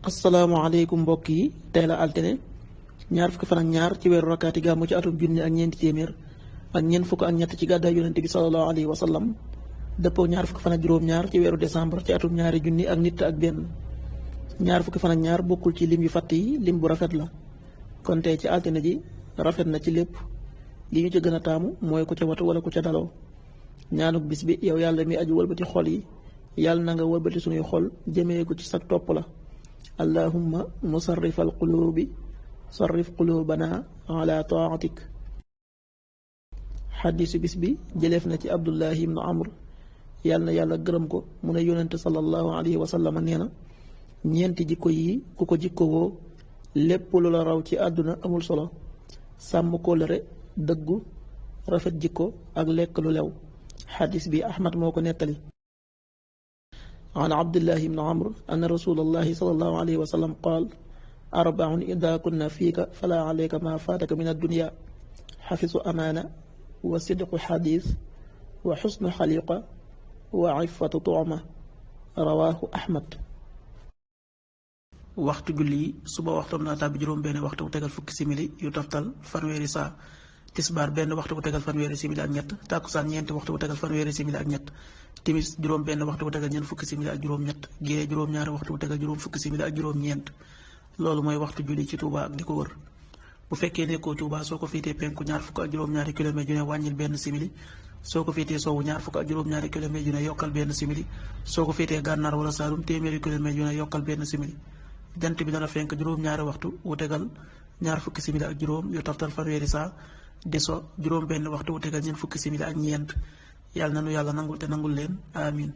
asalaamaaleykum mbokk yi tey la altine ñaar fukki fan ak ñaar ci weeru rakkaati gàmmu ci atum junni ak ñeenti téeméer ak ñeent fukk ak ñett ci gàddaay yonente bi sallallahu alayhi wa sallam dëppoo ñaar fukki fan ak juróom-ñaar ci weeru décembre ci atum ñaari junni ak nit ak benn ñaar fukki fan ak ñaar bokkul ci lim yu fatt yi lim bu rafet la kon tey ci altine ji rafet na ci lépp li ñu ci gën a taamu mooy ku ca watu wala ku ca daloo ñaanuk bis bi yow yàlla mi aju wëlbati xol yi yàlla na nga wëlbati suñuy xol jëmee ko ci sag topp la allahumma musarrifal quluubi sarrif quluubana ala taatik. xaddisu bis bi jëleef na ci abdullahi ibnu amr yàlla na yàlla gërëm ko mu ne yonente sallallahu alayhi wa sallam nee na ñeenti jikko yi ku ko jikkowoo lépp lu la raw ci àdduna amul solo sàmm kóllëre dëggu rafet jikko ak lekk lu lew. xaddis bi ahmad moo ko nettali. an abdillahi ibni amr anna rasulallahi sallallahu alayhi wa sallam qaal arbaun ida kunna fiika fala alayka ma faataka min addunya xafisu amaana wa sidqu xadis wa xusnu xaliqa wa ifatu tuuma rawaahu ahmad. waxtu julli yi suba waxtoom naa tàbbi juróom benn waxtu bu tegal fukki simili yu toftal fanweeri saa tisbaar benn waxtu bu tegal fanweeri simili ak ñett tàkkusaan ñeenti waxtu bu tegal fanweeri simili ak ñett timis juróom benn waxtu bu tegal ñeent fukki simili ak juróom ñett gée juróom ñaari waxtu bu tegal juróom fukki simili ak juróom ñeent loolu mooy waxtu julli ci Touba ak di ko wër. bu fekkee nekkoo Touba soo ko féetee penku ñaar fukk ak juróom-ñaari kilomètre ju ne wàññil benn simili soo ko féetee sowwu ñaar fukk ak juróom-ñaari kilomètre ju ne yokkal benn simili soo ko féetee gànnaar wala Saalum téeméeri kilomètre ju ne yokkal benn simili jant bi dana fenk juróom-ñaari waxtu wu tegal ñaar fukki simili ak juróom yu toftal fanweeri saa di so juróom benn waxtu wu tegal ñeent fukki simili ak ñeent yàlla na nu yàlla nangul te nangul leen amin